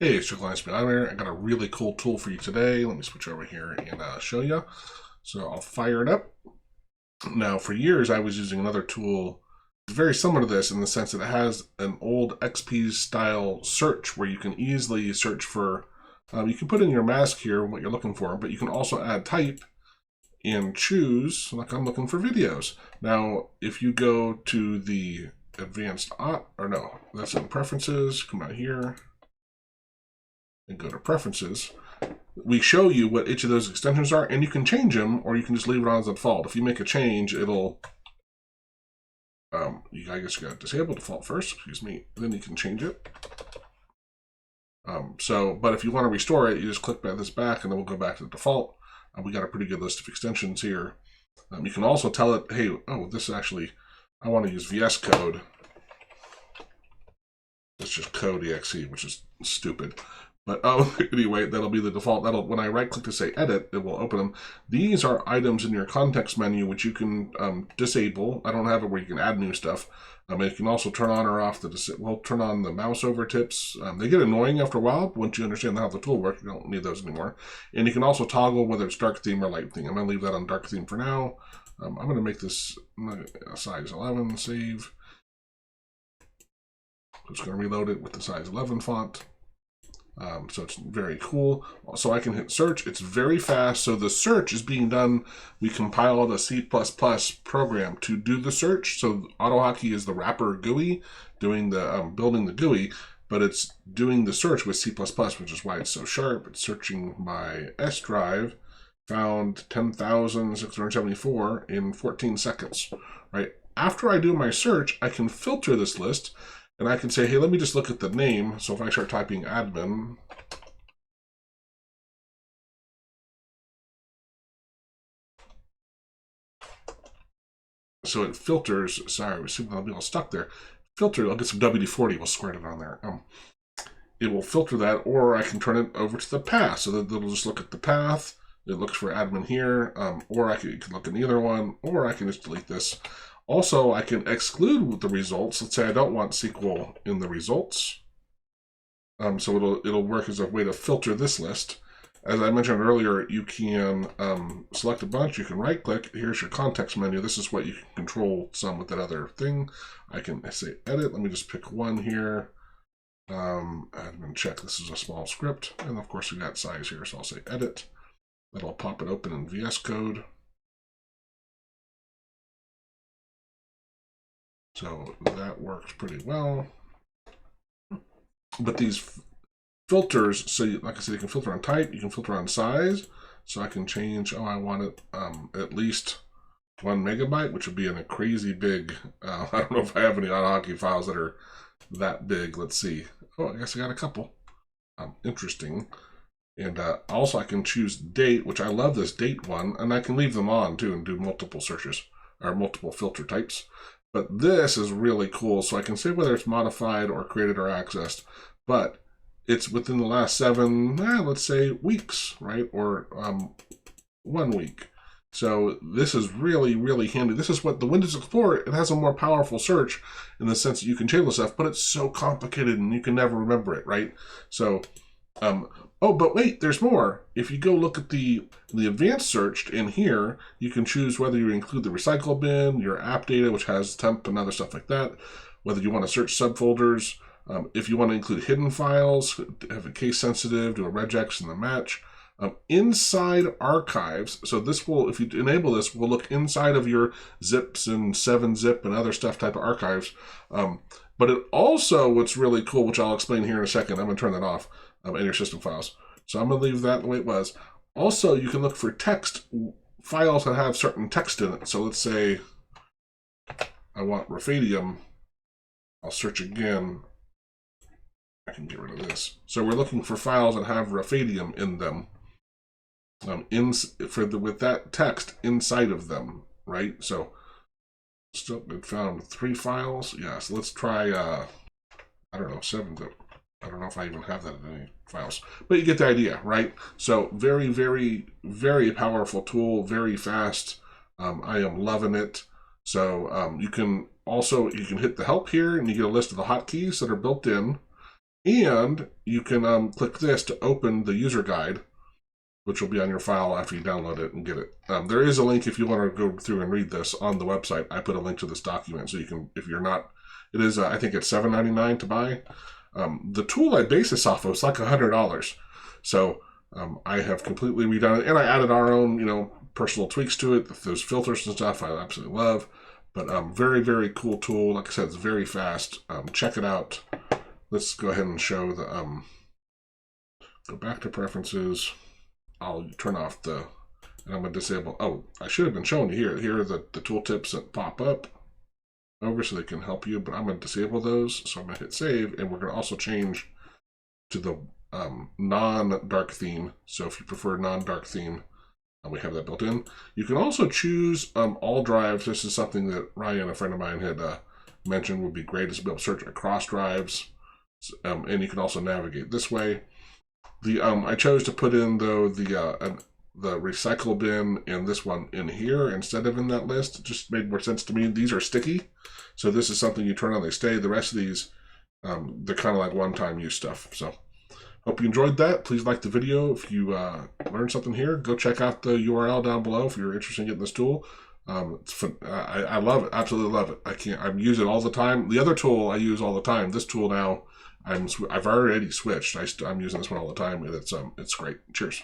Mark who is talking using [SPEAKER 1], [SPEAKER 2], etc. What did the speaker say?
[SPEAKER 1] Hey, it's I'm here. I got a really cool tool for you today. Let me switch over here and show you. So I'll fire it up. Now, for years, I was using another tool very similar to this in the sense that it has an old XP style search where you can easily search for, you can put in your mask here, what you're looking for, but you can also add type and choose, like I'm looking for videos. Now, if you go to the advanced, or no, that's in preferences, come out here, and go to preferences, we show you what each of those extensions are, and you can change them, or you can just leave it on as a default. If you make a change, it'll, I guess you got to disable default first, excuse me, then you can change it. But if you want to restore it, you just click this back, and then we'll go back to the default. We got a pretty good list of extensions here. You can also tell it, hey, oh, this actually, I want to use VS Code. It's just code exe, which is stupid. But anyway, that'll be the default. When I right click to say edit, it will open them. These are items in your context menu, which you can disable. I don't have it where you can add new stuff. You can also turn on or off turn on the mouse over tips. They get annoying after a while, but once you understand how the tool works, you don't need those anymore. And you can also toggle whether it's dark theme or light theme. I'm going to leave that on dark theme for now. I'm going to make this size 11, save. I'm just going to reload it with the size 11 font. So it's very cool. So I can hit search. It's very fast. So the search is being done. We compile the C++ program to do the search. So AutoHotkey is the wrapper GUI doing the building the GUI, but it's doing the search with C++, which is why it's so sharp. It's searching my S drive, found 10,674 in 14 seconds. Right after I do my search, I can filter this list. And I can say, hey, let me just look at the name. So if I start typing admin, so it filters, sorry, I'll be all stuck there. Filter, I'll get some WD-40, we'll squirt it on there. It will filter that, or I can turn it over to the path. So that it'll just look at the path. It looks for admin here, or I can look at either one, or I can just delete this. Also, I can exclude the results. Let's say I don't want SQL in the results. So it'll work as a way to filter this list. As I mentioned earlier, you can select a bunch. You can right-click. Here's your context menu. This is what you can control some with that other thing. I can say edit. Let me just pick one here. Admin check. This is a small script. And of course, we got size here. So I'll say edit. That'll pop it open in VS Code. So that works pretty well. But these filters, so like I said, you can filter on type, you can filter on size. So I can change, I want it at least 1 megabyte, which would be in a crazy big, I don't know if I have any AutoHotkey files that are that big. Let's see. Oh, I guess I got a couple. Interesting. And also I can choose date, which I love this date one, and I can leave them on too and do multiple searches or multiple filter types. But this is really cool. So I can say whether it's modified or created or accessed, but it's within the last 7, let's say weeks, right? Or 1 week. So this is really, really handy. This is what the Windows Explorer, it has a more powerful search in the sense that you can change the stuff, but it's so complicated and you can never remember it, right? So, oh, but wait, there's more. If you go look at the advanced search in here, you can choose whether you include the recycle bin, your app data, which has temp and other stuff like that, whether you want to search subfolders, if you want to include hidden files, have a case sensitive, do a regex in the match. Inside archives, so this will, if you enable this, will look inside of your zips and 7-zip and other stuff type of archives. But it also, what's really cool, which I'll explain here in a second, I'm going to turn that off, in your system files. So I'm going to leave that the way it was. Also, you can look for text files that have certain text in it. So let's say I want Rafadium. I'll search again. I can get rid of this. So we're looking for files that have Rafadium in them. With that text inside of them, right? So still, it found 3 files. Yeah, so let's try, I don't know, 7-zip. I don't know if I even have that in any files, but you get the idea, right? So very, very, very powerful tool, very fast. I am loving it. So you can hit the help here and you get a list of the hotkeys that are built in. And you can click this to open the user guide, which will be on your file after you download it and get it. There is a link if you want to go through and read this on the website. I put a link to this document so you can, if you're not, it is, I think it's $7.99 to buy. The tool I base this off of is like $100. So I have completely redone it, and I added our own, personal tweaks to it. Those filters and stuff I absolutely love. But very, very cool tool. Like I said, it's very fast. Check it out. Let's go ahead and show the, go back to preferences. I'll turn off the, and I'm going to disable, oh, I should have been showing you here. Here are the tooltips that pop up over so they can help you, but I'm going to disable those. So I'm going to hit save, and we're going to also change to the non-dark theme. So if you prefer non-dark theme, we have that built in. You can also choose all drives. This is something that Ryan, a friend of mine, had mentioned would be great, is to be able to search across drives. And you can also navigate this way. I chose to put in though the recycle bin and this one in here instead of in that list. It just made more sense to me. These are sticky, so this is something you turn on, they stay. The rest of these, they're kind of like one-time use stuff. So hope you enjoyed that. Please like the video. If you learned something here, go check out the URL down below if you're interested in getting this tool. It's fun. I love it. Absolutely love it. I use it all the time. The other tool I use all the time. This tool now, I've already switched. I'm using this one all the time, and it's great. Cheers.